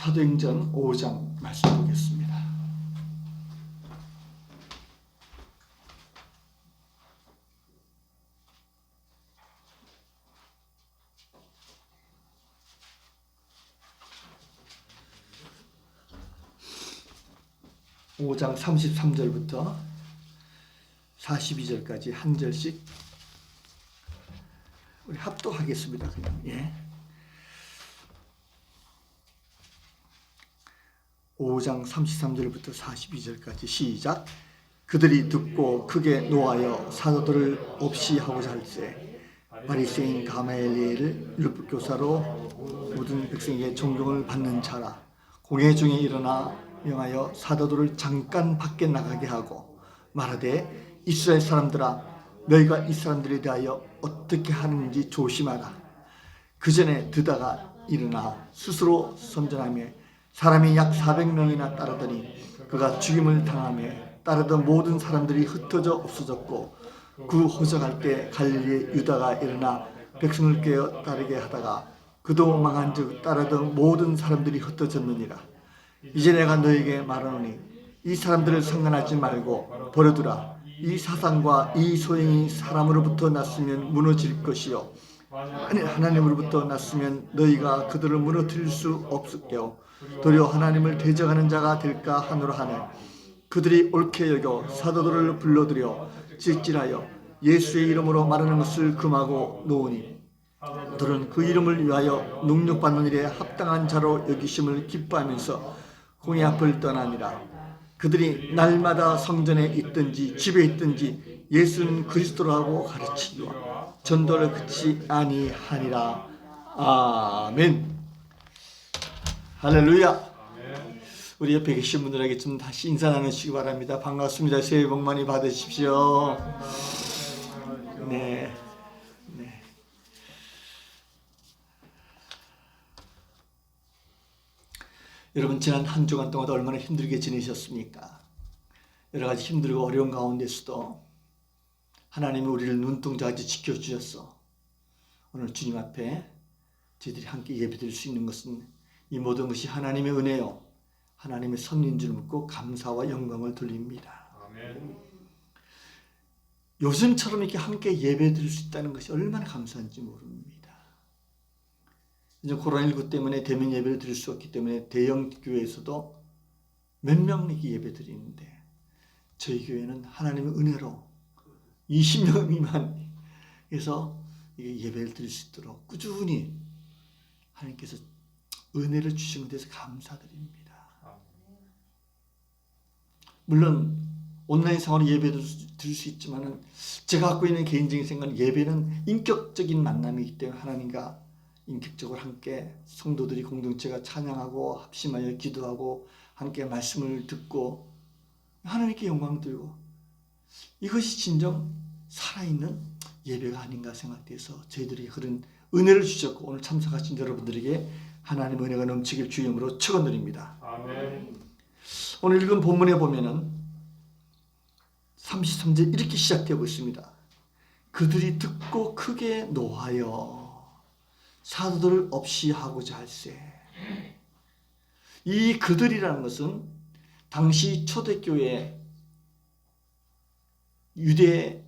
사도행전 5장 말씀 보겠습니다. (5장) 33절부터 42절까지 한 절씩 우리 합독하겠습니다. 그냥. 예. 5장 33절부터 42절까지 시작. 그들이 듣고 크게 노하여 사도들을 없이 하고자 할세 바리새인 가말리엘을 율법교사로 모든 백성에게 존경을 받는 자라. 공회 중에 일어나 명하여 사도들을 잠깐 밖에 나가게 하고 말하되 이스라엘 사람들아 너희가 이 사람들에 대하여 어떻게 하는지 조심하라. 그 전에 드다가 일어나 스스로 선전하며 사람이 약 400명이나 따르더니 그가 죽임을 당하며 따르던 모든 사람들이 흩어져 없어졌고 그 호적할 때 갈릴리의 유다가 일어나 백성을 깨어 따르게 하다가 그도 망한 즉 따르던 모든 사람들이 흩어졌느니라. 이제 내가 너에게 말하노니 이 사람들을 상관하지 말고 버려두라. 이 사상과 이 소행이 사람으로부터 났으면 무너질 것이요 하나님으로부터 났으면 너희가 그들을 무너뜨릴 수 없을게요. 도리어 하나님을 대적하는 자가 될까 하노라 하네. 그들이 옳게 여겨 사도들을 불러들여 질질하여 예수의 이름으로 말하는 것을 금하고 놓으니 그들은 그 이름을 위하여 능력받는 일에 합당한 자로 여기심을 기뻐하면서 공회 앞을 떠나니라. 그들이 날마다 성전에 있든지 집에 있든지 예수는 그리스도라고 가르치기와 전도를 그치 아니하니라. 아멘. 할렐루야. 우리 옆에 계신 분들에게 좀 다시 인사 나누시기 바랍니다. 반갑습니다. 새해 복 많이 받으십시오. 네. 여러분 지난 한 주간 동안 얼마나 힘들게 지내셨습니까? 여러 가지 힘들고 어려운 가운데서도 하나님이 우리를 눈동자같이 지켜주셨어. 오늘 주님 앞에 저희들이 함께 예배드릴 수 있는 것은 이 모든 것이 하나님의 은혜요 하나님의 섭리인 줄 믿고 감사와 영광을 돌립니다. 아멘. 요즘처럼 이렇게 함께 예배드릴 수 있다는 것이 얼마나 감사한지 모릅니다. 이제 코로나19 때문에 대면 예배를 드릴 수 없기 때문에 대형 교회에서도 몇 명 이렇게 예배 드리는데 저희 교회는 하나님의 은혜로 20명 미만에서 예배를 드릴 수 있도록 꾸준히 하나님께서 은혜를 주신 데서 감사드립니다. 물론 온라인상으로 예배를 드릴 수 있지만 제가 갖고 있는 개인적인 생각은 예배는 인격적인 만남이기 때문에 하나님과 인격적으로 함께 성도들이 공동체가 찬양하고 합심하여 기도하고 함께 말씀을 듣고 하나님께 영광 돌리고 이것이 진정 살아있는 예배가 아닌가 생각돼서 저희들이 그런 은혜를 주셨고 오늘 참석하신 여러분들에게 하나님의 은혜가 넘치길 주의 이름으로 축원드립니다. 아멘. 오늘 읽은 본문에 보면은 33절 이렇게 시작되고 있습니다. 그들이 듣고 크게 노하여 사도들 없이 하고자 할세. 이 그들이라는 것은 당시 초대교회 유대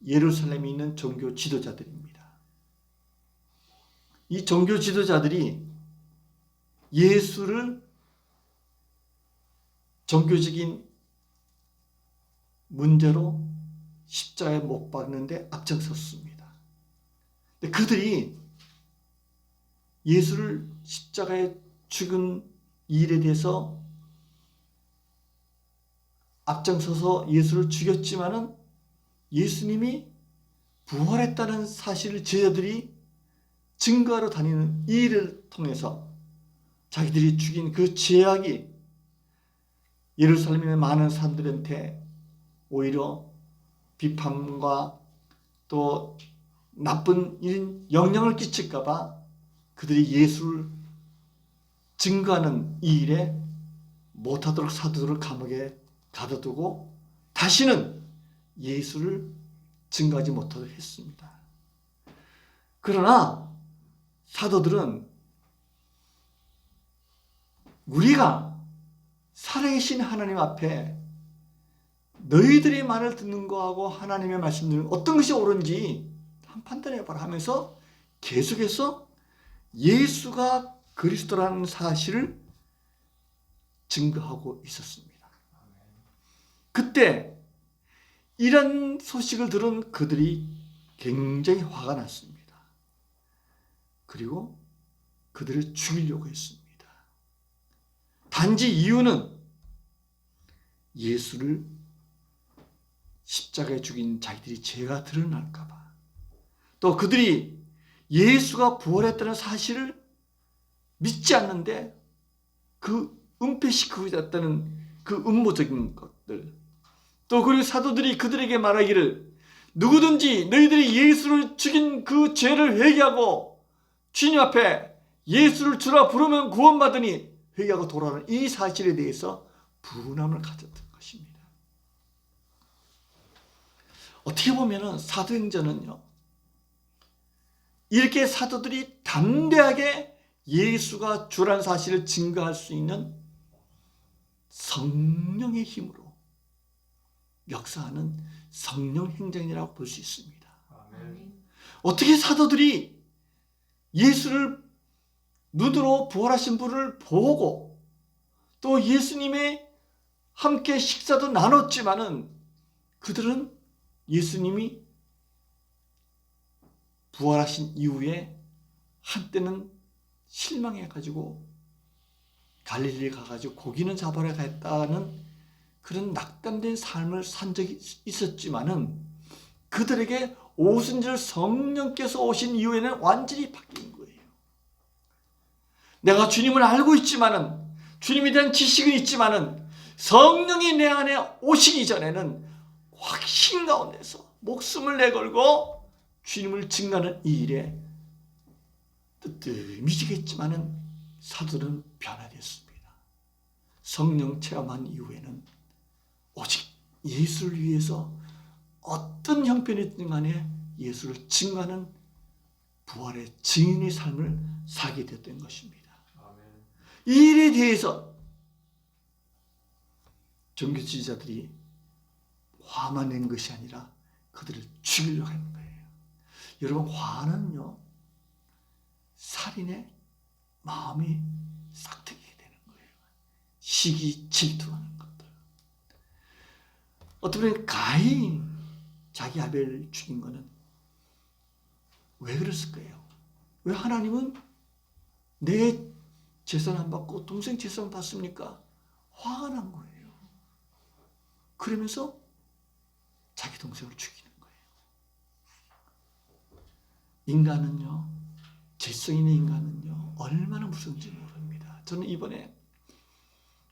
예루살렘에 있는 종교 지도자들입니다. 이 종교 지도자들이 예수를 종교적인 문제로 십자가에 못 박는데 앞장섰습니다. 근데 그들이 예수를 십자가에 죽은 일에 대해서 앞장서서 예수를 죽였지만은 예수님이 부활했다는 사실을 제자들이 증거하러 다니는 이 일을 통해서 자기들이 죽인 그 죄악이 예루살렘의 많은 사람들한테 오히려 비판과 또 나쁜 이런 영향을 끼칠까 봐 그들이 예수를 증거하는 이 일에 못하도록 사도들을 감옥에 가둬두고 다시는 예수를 증거하지 못하도록 했습니다. 그러나 사도들은 우리가 살아계신 하나님 앞에 너희들의 말을 듣는 거하고 하나님의 말씀 듣는 어떤 것이 옳은지 한번 판단해봐라 하면서 계속해서 예수가 그리스도라는 사실을 증거하고 있었습니다. 그때 이런 소식을 들은 그들이 굉장히 화가 났습니다. 그리고 그들을 죽이려고 했습니다. 단지 이유는 예수를 십자가에 죽인 자기들이 죄가 드러날까 봐, 또 그들이 예수가 부활했다는 사실을 믿지 않는데 그 은폐시키고 있다는 그 음모적인 것들, 또 그리고 사도들이 그들에게 말하기를 누구든지 너희들이 예수를 죽인 그 죄를 회개하고 주님 앞에 예수를 주라 부르면 구원받으니 회개하고 돌아오는 이 사실에 대해서 분함을 가졌던 것입니다. 어떻게 보면 사도행전은요, 이렇게 사도들이 담대하게 예수가 주라는 사실을 증거할 수 있는 성령의 힘으로 역사하는 성령 행전이라고 볼 수 있습니다. 아멘. 어떻게 사도들이 예수를 눈으로 부활하신 분을 보고 또 예수님의 함께 식사도 나눴지만은 그들은 예수님이 부활하신 이후에 한때는 실망해가지고 갈릴리에 가가지고 고기는 잡으러 갔다는 그런 낙담된 삶을 산 적이 있었지만은 그들에게 오순절 성령께서 오신 이후에는 완전히 바뀐 거예요. 내가 주님을 알고 있지만은, 주님에 대한 지식은 있지만은 성령이 내 안에 오시기 전에는 확신 가운데서 목숨을 내걸고 주님을 증거하는 이 일에 뜨뜻미지겠지만은 사도는 변화됐습니다. 성령 체험한 이후에는 오직 예수를 위해서 어떤 형편이든 간에 예수를 증거하는 부활의 증인의 삶을 살게 됐던 것입니다. 이 일에 대해서 종교 지지자들이 화만 낸 것이 아니라 그들을 죽이려고 하는 거예요. 여러분, 화는요, 살인의 마음이 싹트게 되는 거예요. 시기, 질투하는 것들. 어떻게 보면 가인, 자기 아벨을 죽인 거는 왜 그랬을까요? 왜 하나님은 내 재산 안 받고 동생 재산 받습니까? 화가 난 거예요. 그러면서 자기 동생을 죽이는 거예요. 인간은요, 죄성 있는 인간은요, 얼마나 무서운지 모릅니다. 저는 이번에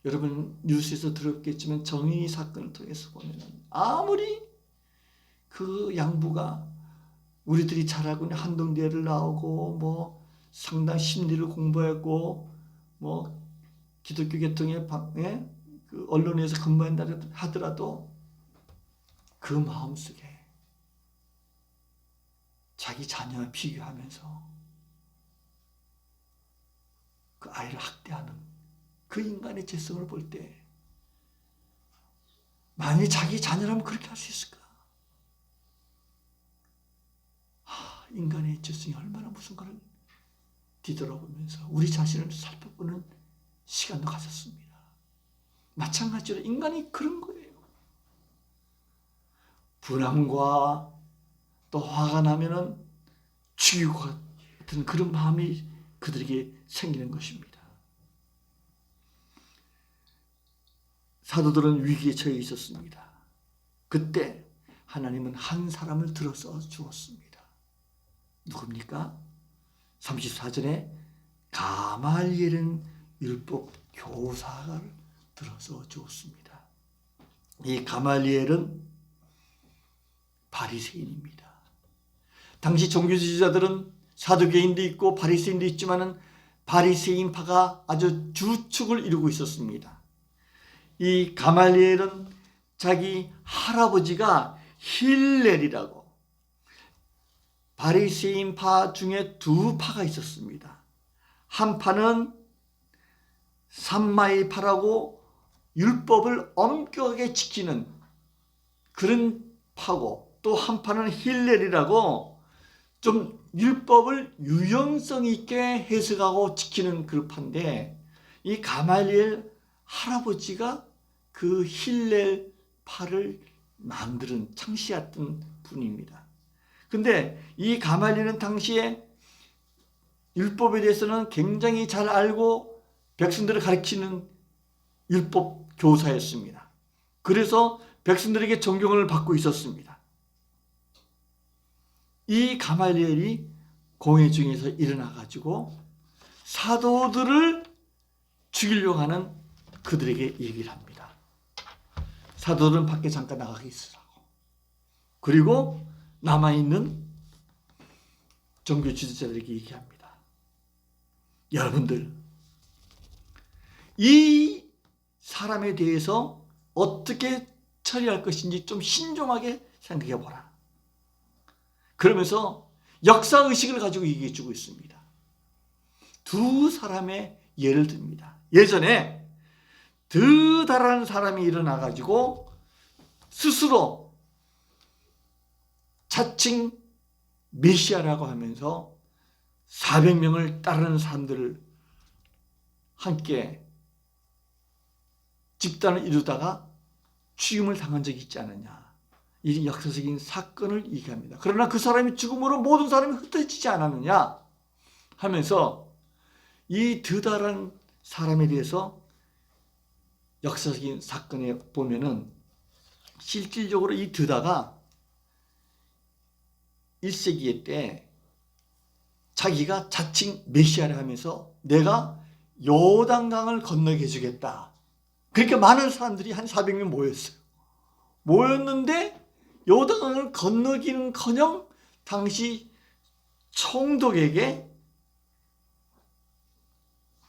여러분 뉴스에서 들었겠지만 정의 사건을 통해서 보면 아무리 그 양부가 우리들이 잘 알고 있는 한동대를 나오고 뭐 상당 심리를 공부했고 뭐 기독교 계통의 그 언론에서 근무한다 하더라도 그 마음속에 자기 자녀와 비교하면서 그 아이를 학대하는 그 인간의 죄성을 볼 때 만약에 자기 자녀라면 그렇게 할 수 있을까? 인간의 죄성이 얼마나 무슨가를 뒤돌아보면서 우리 자신을 살펴보는 시간도 가졌습니다. 마찬가지로 인간이 그런 거예요. 분함과 또 화가 나면은 죽이고 같은 그런 마음이 그들에게 생기는 것입니다. 사도들은 위기에 처해 있었습니다. 그때 하나님은 한 사람을 들어서 주었습니다. 누굽니까? 34절에 가말리엘은 율법 교사를 들어서 주었습니다. 이 가말리엘은 바리새인입니다. 당시 종교지지자들은 사두개인도 있고 바리새인도 있지만은 바리새인파가 아주 주축을 이루고 있었습니다. 이 가말리엘은 자기 할아버지가 힐렐이라고 바리새인파 중에 두 파가 있었습니다. 한 파는 삼마이파라고 율법을 엄격하게 지키는 그런 파고, 또 한파는 힐렐이라고 좀 율법을 유연성 있게 해석하고 지키는 그 파인데, 이 가말리엘 할아버지가 그 힐렐 파를 만드는 창시했던 분입니다. 근데 이 가말리엘은 당시에 율법에 대해서는 굉장히 잘 알고 백성들을 가르치는 율법 교사였습니다. 그래서 백성들에게 존경을 받고 있었습니다. 이 가말리엘이 공회 중에서 일어나가지고 사도들을 죽이려고 하는 그들에게 얘기를 합니다. 사도들은 밖에 잠깐 나가게 있으라고. 그리고 남아있는 종교 지도자들에게 얘기합니다. 여러분들, 이 사람에 대해서 어떻게 처리할 것인지 좀 신중하게 생각해 보라. 그러면서 역사의식을 가지고 얘기해 주고 있습니다. 두 사람의 예를 듭니다. 예전에 드다라는 사람이 일어나 가지고 스스로 자칭 메시아라고 하면서 400명을 따르는 사람들을 함께 집단을 이루다가 죽임을 당한 적이 있지 않느냐. 이 역사적인 사건을 얘기합니다. 그러나 그 사람이 죽음으로 모든 사람이 흩어지지 않았느냐 하면서 이 드다라는 사람에 대해서 역사적인 사건에 보면은 실질적으로 이 드다가 1세기 때 자기가 자칭 메시아를 하면서 내가 요단강을 건너게 해주겠다. 그렇게 많은 사람들이 한 400명 모였어요. 모였는데 요단강을 건너기는커녕 당시 총독에게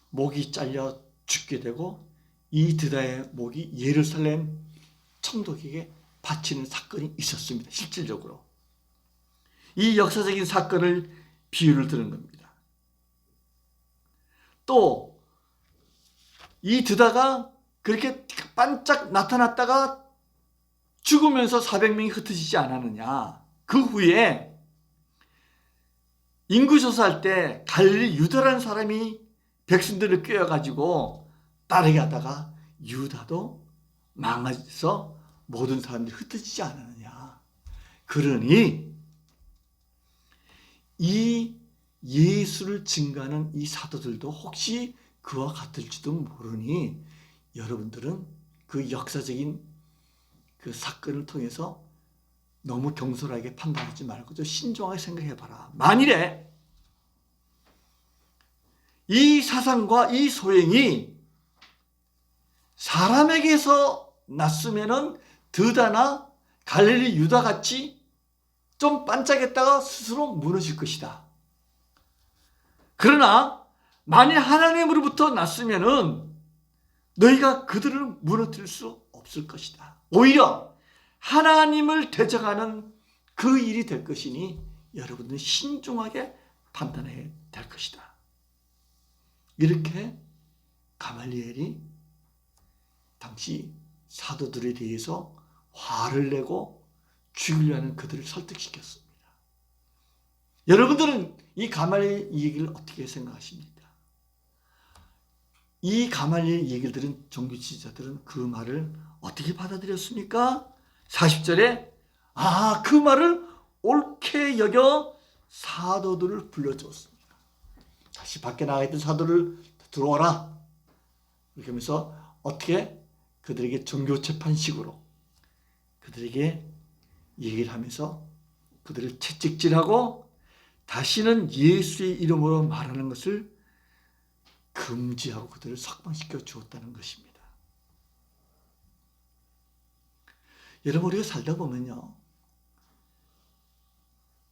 목이 잘려 죽게 되고 이 드다의 목이 예루살렘 총독에게 바치는 사건이 있었습니다. 실질적으로. 이 역사적인 사건을 비유를 드는 겁니다. 또 이 드다가 그렇게 반짝 나타났다가 죽으면서 400명이 흩어지지 않았느냐. 그 후에 인구조사할 때 갈릴리 유다라는 사람이 백성들을 꿰어가지고 따르게 하다가 유다도 망해서 모든 사람들이 흩어지지 않았느냐. 그러니 이 예수를 증거하는 이 사도들도 혹시 그와 같을지도 모르니 여러분들은 그 역사적인 그 사건을 통해서 너무 경솔하게 판단하지 말고 좀 신중하게 생각해봐라. 만일에 이 사상과 이 소행이 사람에게서 났으면은 드다나 갈릴리 유다같이 좀 반짝했다가 스스로 무너질 것이다. 그러나 만일 하나님으로부터 났으면은 너희가 그들을 무너뜨릴 수 없을 것이다. 오히려 하나님을 대적하는 그 일이 될 것이니 여러분들은 신중하게 판단해야 될 것이다. 이렇게 가말리엘이 당시 사도들에 대해서 화를 내고 죽이려는 그들을 설득시켰습니다. 여러분들은 이 가말리엘 얘기를 어떻게 생각하십니까? 이 가말리엘 얘기를 들은 종교 지도자들은 그 말을 어떻게 받아들였습니까? 40절에 그 말을 옳게 여겨 사도들을 불러주었습니다. 다시 밖에 나가 있던 사도를 들어와라. 이렇게 하면서 어떻게 그들에게 종교 재판식으로 그들에게 얘기를 하면서 그들을 채찍질하고 다시는 예수의 이름으로 말하는 것을 금지하고 그들을 석방시켜 주었다는 것입니다. 여러분, 우리가 살다 보면요,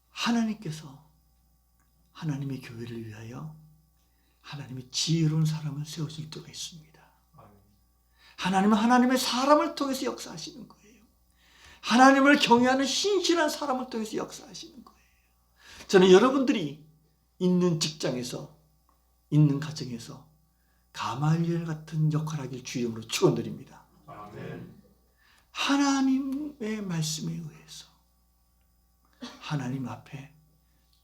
하나님께서 하나님의 교회를 위하여 하나님의 지혜로운 사람을 세워줄 때가 있습니다. 하나님은 하나님의 사람을 통해서 역사하시는 거예요. 하나님을 경외하는 신실한 사람을 통해서 역사하시는 거예요. 저는 여러분들이 있는 직장에서, 있는 가정에서 가말리엘 같은 역할을 하길 주 이름으로 축원드립니다. 아멘. 하나님의 말씀에 의해서 하나님 앞에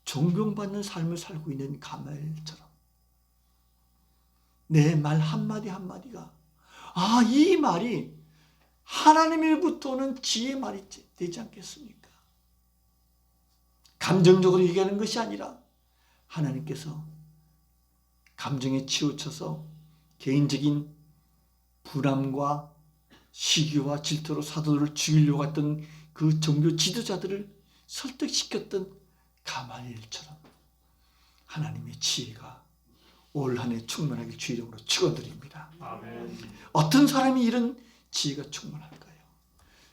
존경받는 삶을 살고 있는 가말리엘처럼 내 말 한마디 한마디가 이 말이 하나님으로부터 오는 지혜의 말이 되지 않겠습니까? 감정적으로 얘기하는 것이 아니라 하나님께서 감정에 치우쳐서 개인적인 불안과 시기와 질투로 사도들을 죽이려고 했던 그 종교 지도자들을 설득시켰던 가말리엘처럼 하나님의 지혜가 올 한 해 충만하길 주 이름으로 축원드립니다. 아멘. 어떤 사람이 이런 지혜가 충만할까요?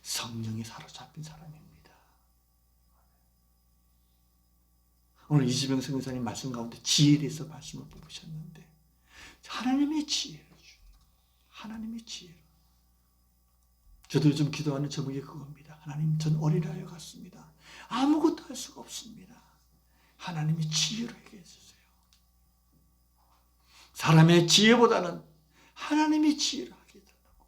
성령이 사로잡힌 사람입니다. 오늘 이지병 선교사님 말씀 가운데 지혜에 대해서 말씀을 뽑으셨는데 하나님의 지혜를 하나님의 지혜를 저도 요즘 기도하는 제목이 그겁니다. 하나님, 전 어린아이 같습니다. 아무것도 할 수가 없습니다. 하나님의 지혜로 해결해 주세요. 사람의 지혜보다는 하나님의 지혜로 하게 해달라고.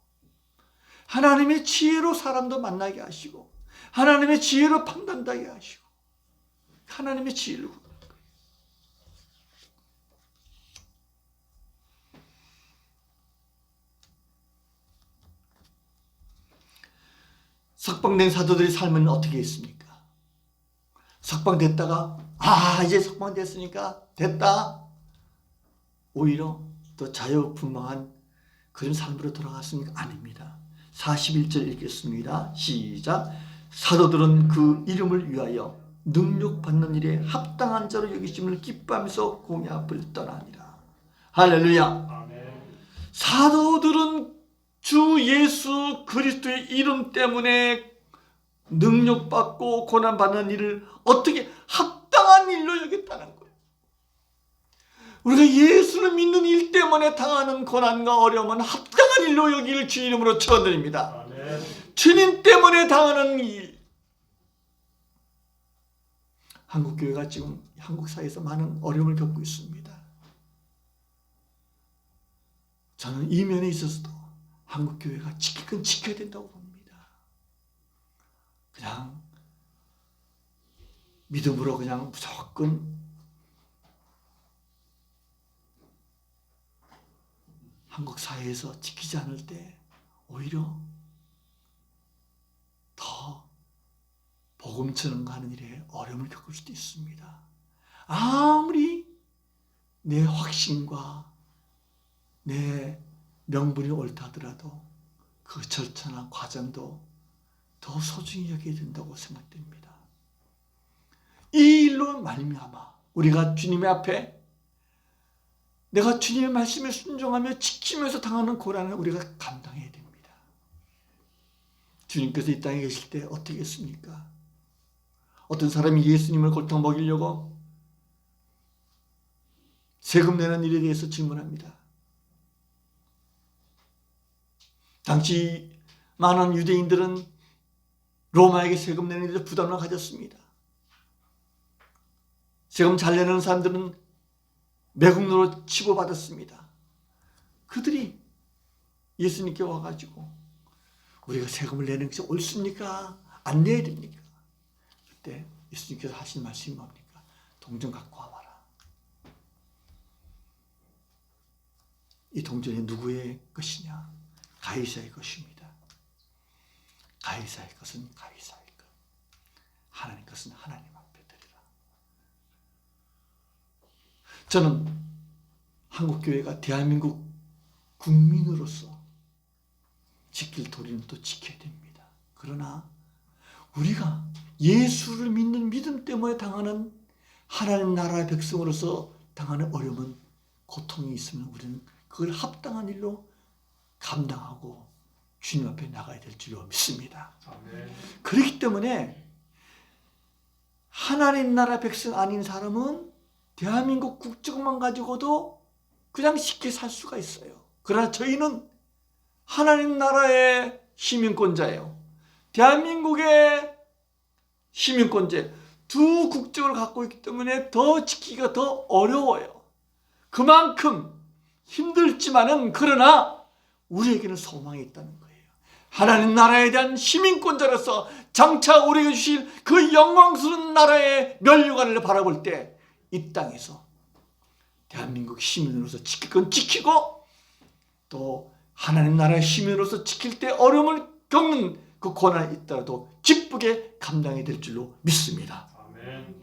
하나님의 지혜로 사람도 만나게 하시고 하나님의 지혜로 판단하게 하시고 하나님의 지혜를 구하는 거예요. 석방된 사도들의 삶은 어떻게 했습니까? 석방됐다가 이제 석방됐으니까 됐다. 오히려 더 자유분방한 그런 삶으로 돌아갔습니까? 아닙니다. 41절 읽겠습니다. 시작. 사도들은 그 이름을 위하여 능력받는 일에 합당한 자로 여기심을 기뻐하면서 공의 앞을 떠나니라. 할렐루야. 아멘. 사도들은 주 예수 그리스도의 이름 때문에 능력받고 고난받는 일을 어떻게 합당한 일로 여겼다는 거예요. 우리가 예수를 믿는 일 때문에 당하는 고난과 어려움은 합당한 일로 여기를 주 이름으로 축원드립니다. 아멘. 주님 때문에 당하는 일. 한국교회가 지금 한국 사회에서 많은 어려움을 겪고 있습니다. 저는 이 면에 있어서도 한국교회가 지킬 건 지켜야 된다고 봅니다. 그냥 믿음으로 그냥 무조건 한국 사회에서 지키지 않을 때 오히려 더 복음 전하는 일에 어려움을 겪을 수도 있습니다. 아무리 내 확신과 내 명분이 옳다 하더라도 그 절차나 과정도 더 소중히 여겨야 된다고 생각됩니다. 이 일로 말미암아 우리가 주님의 앞에 내가 주님의 말씀에 순종하며 지키면서 당하는 고난을 우리가 감당해야 됩니다. 주님께서 이 땅에 계실 때 어떻게 했습니까? 어떤 사람이 예수님을 골탕 먹이려고 세금 내는 일에 대해서 질문합니다. 당시 많은 유대인들은 로마에게 세금 내는 일에 부담을 가졌습니다. 세금 잘 내는 사람들은 매국노로 치고받았습니다. 그들이 예수님께 와가지고 우리가 세금을 내는 것이 옳습니까? 안 내야 됩니까? 그때 예수님께서 하신 말씀이 뭡니까? 동전 갖고 와봐라. 이 동전이 누구의 것이냐? 가이사의 것입니다. 가이사의 것은 가이사의 것, 하나님 것은 하나님 앞에 드리라. 저는 한국교회가 대한민국 국민으로서 지킬 도리는 또 지켜야 됩니다. 그러나 우리가 예수를 믿는 믿음 때문에 당하는 하나님 나라의 백성으로서 당하는 어려움은 고통이 있으면 우리는 그걸 합당한 일로 감당하고 주님 앞에 나가야 될 줄로 믿습니다. 아멘. 그렇기 때문에 하나님 나라 백성 아닌 사람은 대한민국 국적만 가지고도 그냥 쉽게 살 수가 있어요. 그러나 저희는 하나님 나라의 시민권자예요. 대한민국의 시민권자, 두 국적을 갖고 있기 때문에 더 지키기가 더 어려워요. 그만큼 힘들지만은 그러나 우리에게는 소망이 있다는 거예요. 하나님 나라에 대한 시민권자로서 장차 우리에게 주실 그 영광스러운 나라의 면류관을 바라볼 때 이 땅에서 대한민국 시민으로서 지킬 건 지키고 또 하나님 나라의 시민으로서 지킬 때 어려움을 겪는 그 고난이 있더라도 기쁘게 감당이 될 줄로 믿습니다. 아멘.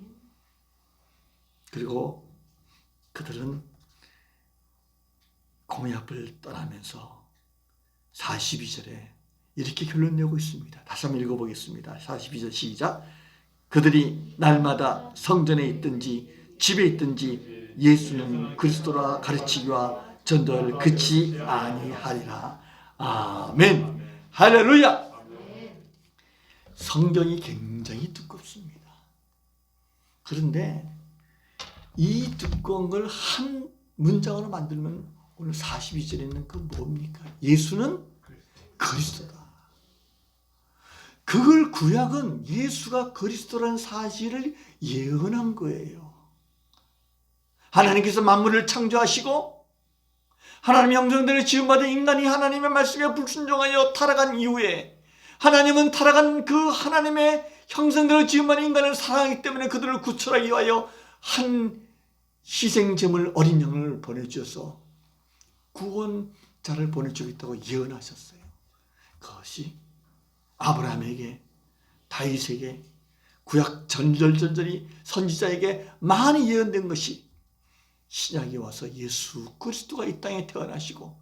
그리고 그들은 공약을 떠나면서 42절에 이렇게 결론 내고 있습니다. 다시 한번 읽어보겠습니다. 42절 시작. 그들이 날마다 성전에 있든지 집에 있든지 예수는 그리스도라 가르치기와 전도를 그치 아니하리라. 아멘. 할렐루야. 성경이 굉장히 두껍습니다. 그런데 이 두꺼운 걸 한 문장으로 만들면 오늘 42절에 있는 그 뭡니까? 예수는 그리스도다. 그걸 구약은 예수가 그리스도라는 사실을 예언한 거예요. 하나님께서 만물을 창조하시고 하나님의 형상대로 지음받은 인간이 하나님의 말씀에 불순종하여 타락한 이후에 하나님은 타락한 그 하나님의 형상대로 지음받은 인간을 사랑하기 때문에 그들을 구출하기 위하여 한 희생제물 어린 양을 보내주셔서 구원자를 보내주겠다고 예언하셨어요. 그것이 아브라함에게, 다윗에게, 구약 전절전절이 선지자에게 많이 예언된 것이 신약에 와서 예수 그리스도가 이 땅에 태어나시고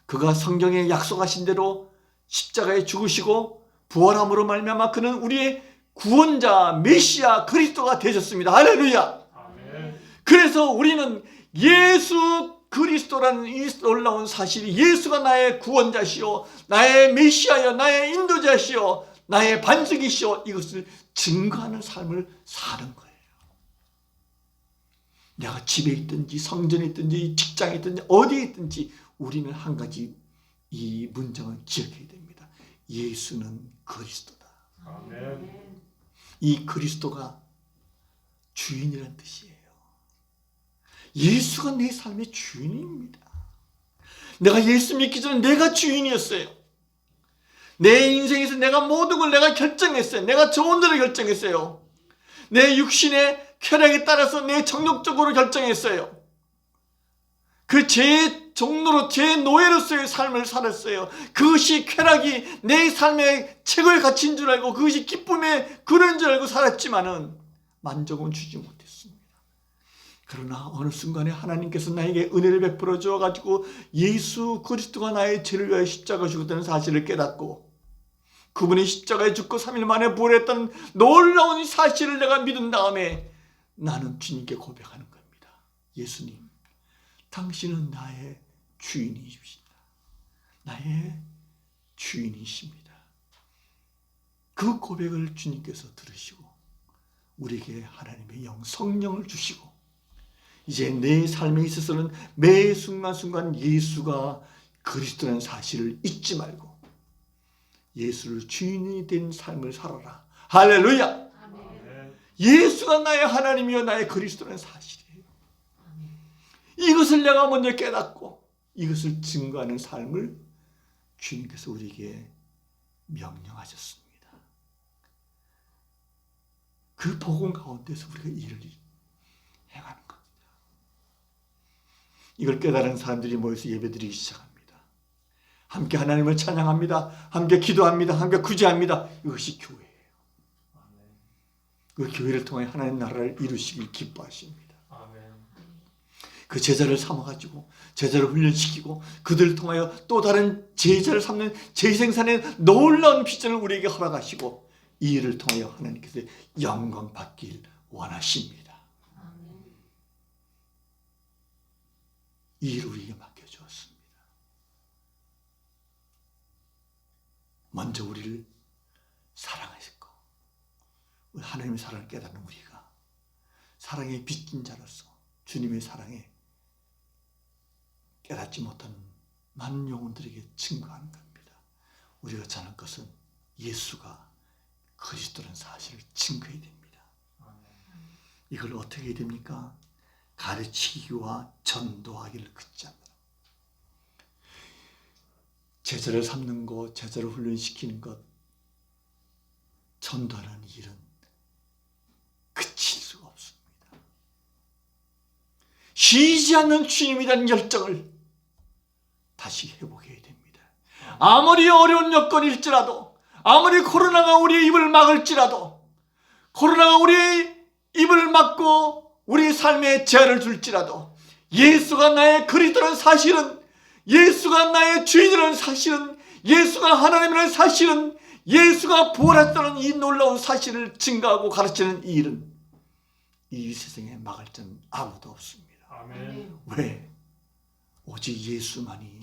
그가 성경에 약속하신 대로 십자가에 죽으시고 부활함으로 말미암아 그는 우리의 구원자 메시아 그리스도가 되셨습니다. 할렐루야. 아멘. 그래서 우리는 예수 그리스도라는 이 놀라운 사실이 예수가 나의 구원자시오, 나의 메시아여, 나의 인도자시오, 나의 반석이시오, 이것을 증거하는 삶을 사는 거예요. 내가 집에 있든지 성전에 있든지 직장에 있든지 어디에 있든지 우리는 한 가지 이 문장을 기억해야 됩니다. 예수는 그리스도다. 아멘. 이 그리스도가 주인이란 뜻이에요. 예수가 내 삶의 주인입니다. 내가 예수 믿기 전에 내가 주인이었어요. 내 인생에서 내가 모든 걸 내가 결정했어요. 내가 좋은 대로 결정했어요. 내 육신의 쾌락에 따라서 내 정욕적으로 결정했어요. 그 제 종로로 제 노예로서의 삶을 살았어요. 그것이 쾌락이 내 삶의 최고의 가치인 줄 알고 그것이 기쁨의 근원인 줄 알고 살았지만은 만족은 주지 못했습니다. 그러나 어느 순간에 하나님께서 나에게 은혜를 베풀어 주어가지고 예수 그리스도가 나의 죄를 위하여 십자가 죽었다는 사실을 깨닫고 그분이 십자가에 죽고 3일 만에 부활했다는 놀라운 사실을 내가 믿은 다음에 나는 주님께 고백하는 겁니다. 예수님, 당신은 나의 주인이십니다. 나의 주인이십니다. 그 고백을 주님께서 들으시고 우리에게 하나님의 성령을 주시고 이제 내 삶에 있어서는 매 순간순간 예수가 그리스도라는 사실을 잊지 말고 예수를 주인이 된 삶을 살아라. 할렐루야. 아멘. 예수가 나의 하나님이요 나의 그리스도라는 사실이에요. 이것을 내가 먼저 깨닫고 이것을 증거하는 삶을 주님께서 우리에게 명령하셨습니다. 그 복음 가운데서 우리가 일을 행하는 겁니다. 이걸 깨달은 사람들이 모여서 예배드리기 시작합니다. 함께 하나님을 찬양합니다. 함께 기도합니다. 함께 구제합니다. 이것이 교회예요. 그 교회를 통해 하나님 나라를 이루시길 기뻐하십니다. 아멘. 그 제자를 삼아가지고 제자를 훈련시키고 그들을 통하여 또 다른 제자를 삼는 재생산의 놀라운 비전을 우리에게 허락하시고 이 일을 통하여 하나님께서 영광 받길 원하십니다. 이 일을 우리에게 맡겨주었습니다. 먼저 우리를 사랑하셨고 하나님의 사랑을 깨닫는 우리가 사랑의 빚진 자로서 주님의 사랑에 깨닫지 못한 많은 영혼들에게 증거하는 겁니다. 우리가 전할 것은 예수가 그리스도라는 사실을 증거해야 됩니다. 이걸 어떻게 해야 됩니까? 가르치기와 전도하기를 그치지 않는 제자를 삼는 것, 제자를 훈련시키는 것, 전도하는 일은 그칠 수가 없습니다. 쉬지 않는 주님이라는 열정을 다시 회복해야 됩니다. 아무리 어려운 여건일지라도, 아무리 코로나가 우리의 입을 막을지라도, 코로나가 우리의 입을 막고 우리 삶에 제한을 줄지라도, 예수가 나의 그리스도라는 사실은, 예수가 나의 주인이라는 사실은, 예수가 하나님이라는 사실은, 예수가 부활했다는 이 놀라운 사실을 증거하고 가르치는 이 일은 이 세상에 막을 자는 아무도 없습니다. 아멘. 왜? 오직 예수만이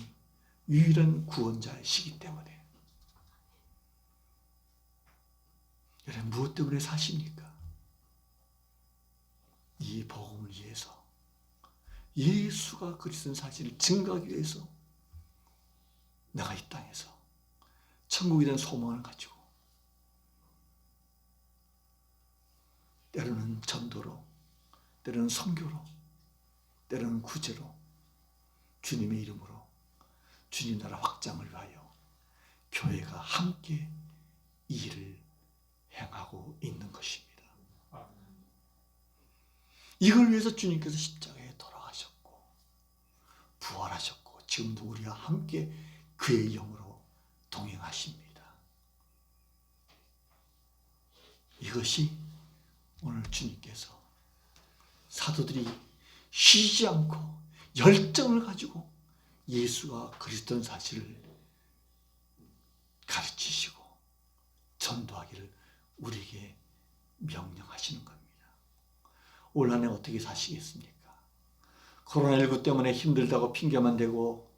유일한 구원자이시기 때문에. 여러분, 무엇 때문에 사십니까? 이 복음을 위해서, 예수가 그리스도인 사실을 증거하기 위해서 내가 이 땅에서 천국에 대한 소망을 가지고 때로는 전도로, 때로는 선교로, 때로는 구제로 주님의 이름으로 주님 나라 확장을 위하여 교회가 함께 이 일을 행하고 있는 것입니다. 이걸 위해서 주님께서 십자가에 돌아가셨고 부활하셨고 지금도 우리와 함께 그의 영으로 동행하십니다. 이것이 오늘 주님께서 사도들이 쉬지 않고 열정을 가지고 예수가 그리스도인 사실을 가르치시고 전도하기를 우리에게 명령하시는 겁니다. 올 한 해 어떻게 사시겠습니까? 코로나19 때문에 힘들다고 핑계만 대고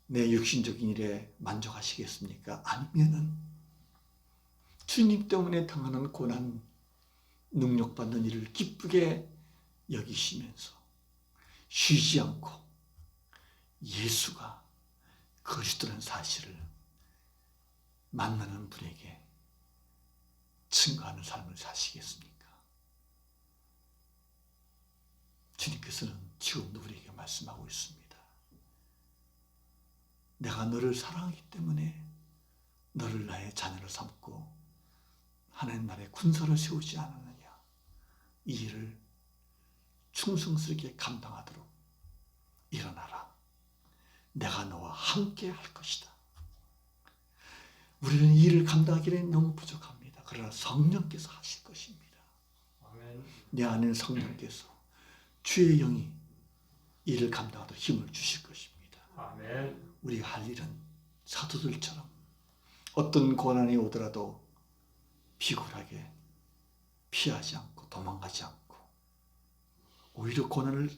내 육신적인 일에 만족하시겠습니까? 아니면은 주님 때문에 당하는 고난, 능력받는 일을 기쁘게 여기시면서 쉬지 않고 예수가 그리스도라는 사실을 만나는 분에게 증거하는 삶을 사시겠습니까? 주님께서는 지금도 우리에게 말씀하고 있습니다. 내가 너를 사랑하기 때문에 너를 나의 자녀로 삼고 하나님 나라의 군사를 세우지 않았느냐. 이 일을 충성스럽게 감당하도록 일어나라. 내가 너와 함께 할 것이다. 우리는 이 일을 감당하기에는 너무 부족합니다. 그러나 성령께서 하실 것입니다. 아멘. 내 안에 성령께서 주의 영이 이를 감당하도록 힘을 주실 것입니다. 아멘. 우리가 할 일은 사도들처럼 어떤 고난이 오더라도 비굴하게 피하지 않고 도망가지 않고 오히려 고난을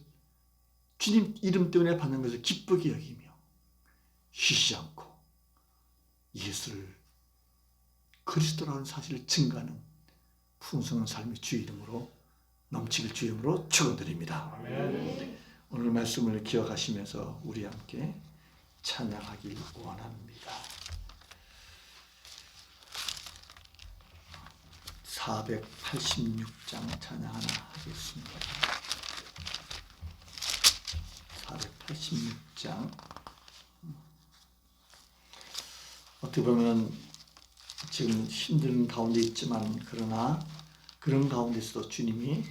주님 이름 때문에 받는 것을 기쁘게 여기며 쉬지 않고 예수를 그리스도라는 사실을 증거하는 풍성한 삶의 주 이름으로 넘치길 주 이름으로 축원드립니다. 아멘. 오늘 말씀을 기억하시면서 우리 함께 찬양하길 원합니다. 486장 찬양 하나 하겠습니다. 486장. 어떻게 보면 지금 힘든 가운데 있지만 그러나 그런 가운데서도 주님이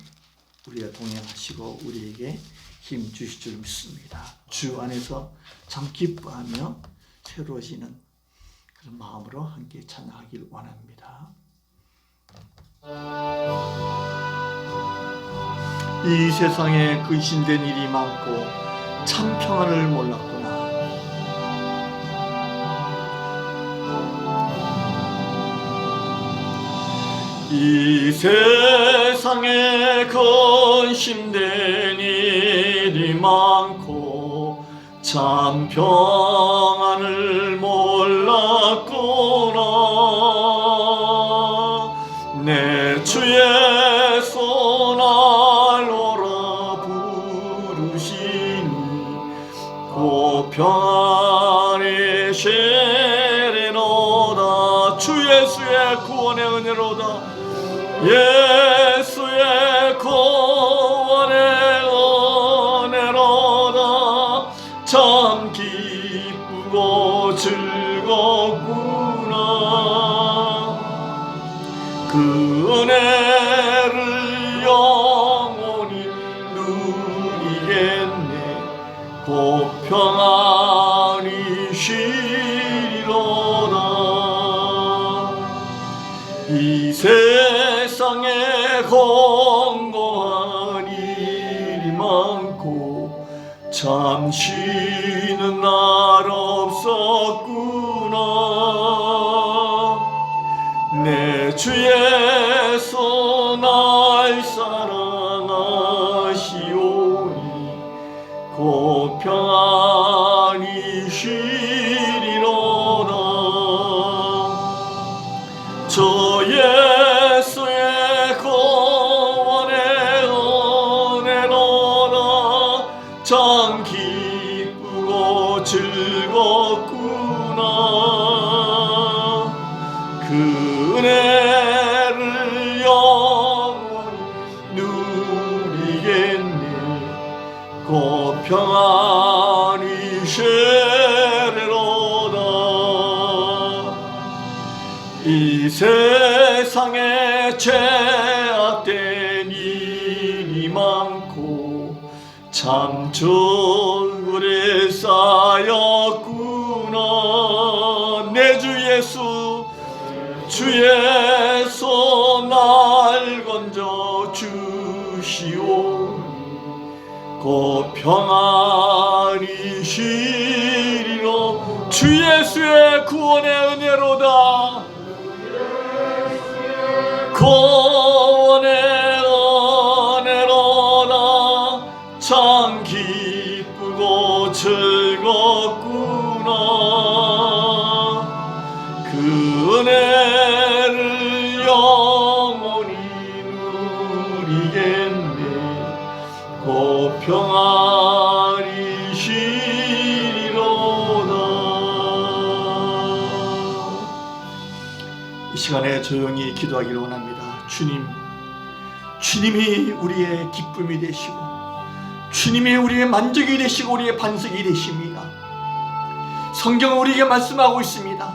우리가 동행하시고 우리에게 힘 주실 줄 믿습니다. 주 안에서 참 기뻐하며 새로워지는 그런 마음으로 함께 찬양하길 원합니다. 이 세상에 근심된 일이 많고 참 평안을 몰랐구나. 이 세상에 근심된 일이 많고 참 평안을 몰랐구나. 내 주의 손을 오라 부르시니 고 평안의 쉐레노다. 주 예수의 구원의 은혜로다. 예수의 구원의 은혜로다. 참 기쁘고 즐겁구나. 그 은혜를 영원히 누리겠네. 곧 평안히 쉬리로다. 이 세상에 공고한 일이 많고 참 쉬는 날 없었구나. 내 주 예수 날 사랑하시오니 곧 평안히 쉬리로다. 저 예수의 구원의 은혜로다. 참 기쁘고 즐겁구나. 그 은혜를 영원히 누리겠네. 곧 평안히 쉬리로다. 이 세상에 죄악된 일이 많고 참 절굴에 쌓였구나. 내 주 예수 주 예수 날 건져 주시오니 곧 평안히 쉬리로. 주 예수의 구원의 은혜로다. 구원의 은혜로다. 참 기쁘고 즐겁구나. 그 은혜를 영원히 누리겠네. 곧 평안히 쉬리로다. 이 시간에 조용히 기도하기를 원합니다. 주님이 우리의 기쁨이 되시고 주님이 우리의 만족이 되시고 우리의 반석이 되십니다. 성경은 우리에게 말씀하고 있습니다.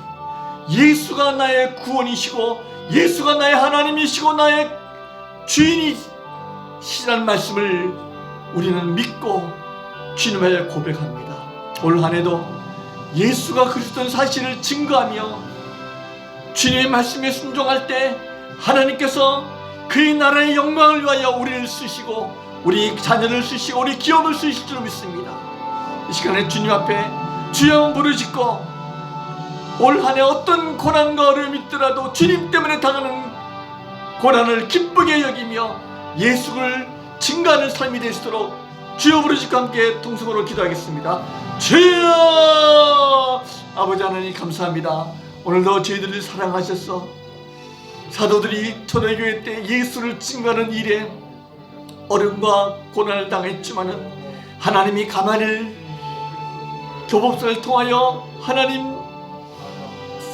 예수가 나의 구원이시고 예수가 나의 하나님이시고 나의 주인이시라는 말씀을 우리는 믿고 주님을 고백합니다. 올 한해도 예수가 그리스도인 사실을 증거하며 주님의 말씀에 순종할 때 하나님께서 그의 나라의 영광을 위하여 우리를 쓰시고 우리 자녀를 쓰시고 우리 기업을 쓰실 줄 믿습니다. 이 시간에 주님 앞에 주여 부르짖고 올 한해 어떤 고난과 어려움이 있더라도 주님 때문에 당하는 고난을 기쁘게 여기며 예수를 증거하는 삶이 될 수 있도록 주여 부르짖고 함께 통성으로 기도하겠습니다. 주여! 아버지 하나님 감사합니다. 오늘도 저희들을 사랑하셔서 사도들이 초대교회 때 예수를 증거하는 일에 어려움과 고난을 당했지만은 하나님이 가만을 교법서를 통하여 하나님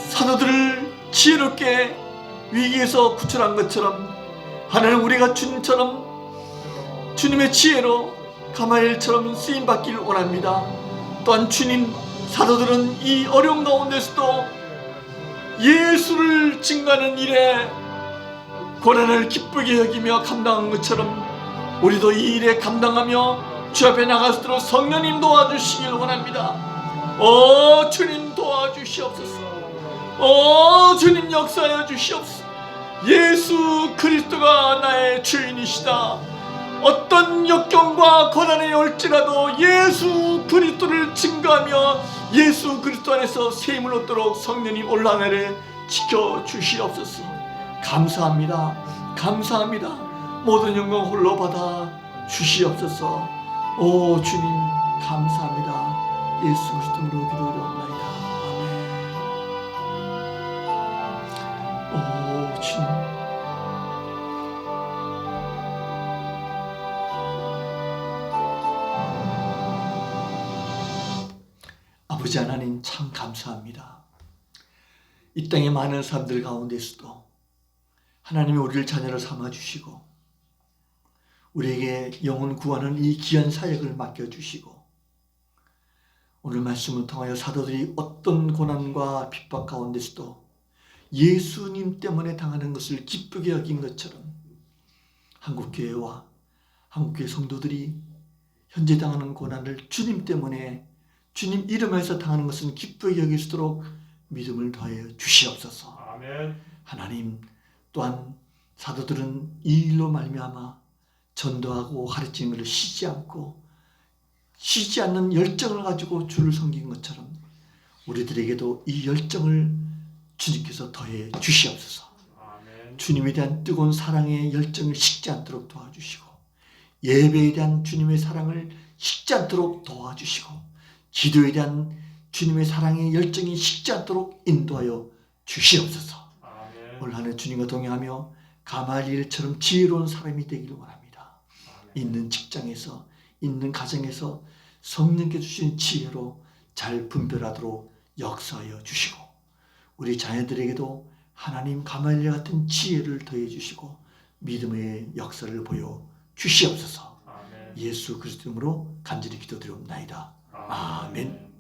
사도들을 지혜롭게 위기에서 구출한 것처럼 하나님 우리가 주님처럼 주님의 지혜로 가마엘처럼 쓰임받기를 원합니다. 또한 주님 사도들은 이 어려운 가운데서도 예수를 증거하는 일에 고난을 기쁘게 여기며 감당한 것처럼 우리도 이 일에 감당하며 주 앞에 나갈 수 있도록 성령님 도와주시길 원합니다. 오 주님 도와주시옵소서. 오 주님 역사하여 주시옵소서. 예수 그리스도가 나의 주인이시다. 어떤 역경과 고난이 올지라도 예수 그리스도를 증거하며 예수 그리스도 안에서 셈을 얻도록 성령님 올 한 해를 지켜주시옵소서. 감사합니다. 감사합니다. 모든 영광 홀로 받아 주시옵소서. 오 주님 감사합니다. 예수 그리스도로 기도드립니다. 아멘. 오 주님 아버지 하나님 참 감사합니다. 이 땅의 많은 사람들 가운데서도 하나님이 우리를 자녀로 삼아주시고 우리에게 영혼 구하는 이 귀한 사역을 맡겨주시고 오늘 말씀을 통하여 사도들이 어떤 고난과 핍박 가운데서도 예수님 때문에 당하는 것을 기쁘게 여긴 것처럼 한국교회와 한국교회 성도들이 현재 당하는 고난을 주님 때문에 주님 이름에서 당하는 것은 기쁘게 여길 수 있도록 믿음을 더해 주시옵소서. 아멘. 하나님, 또한 사도들은 이 일로 말미암아 전도하고 가르치는 것을 쉬지 않는 열정을 가지고 주를 섬긴 것처럼 우리들에게도 이 열정을 주님께서 더해 주시옵소서. 아멘. 주님에 대한 뜨거운 사랑의 열정을 식지 않도록 도와주시고 예배에 대한 주님의 사랑을 식지 않도록 도와주시고 기도에 대한 주님의 사랑의 열정이 식지 않도록 인도하여 주시옵소서. 아멘. 올 한해 주님과 동행하며 가말리엘처럼 지혜로운 사람이 되기를 원합니다. 있는 직장에서 있는 가정에서 성령께 주신 지혜로 잘 분별하도록 역사하여 주시고 우리 자녀들에게도 하나님 가말리엘 같은 지혜를 더해 주시고 믿음의 역사를 보여 주시옵소서. 아멘. 예수 그리스도 이름으로 간절히 기도드리옵나이다. 아멘.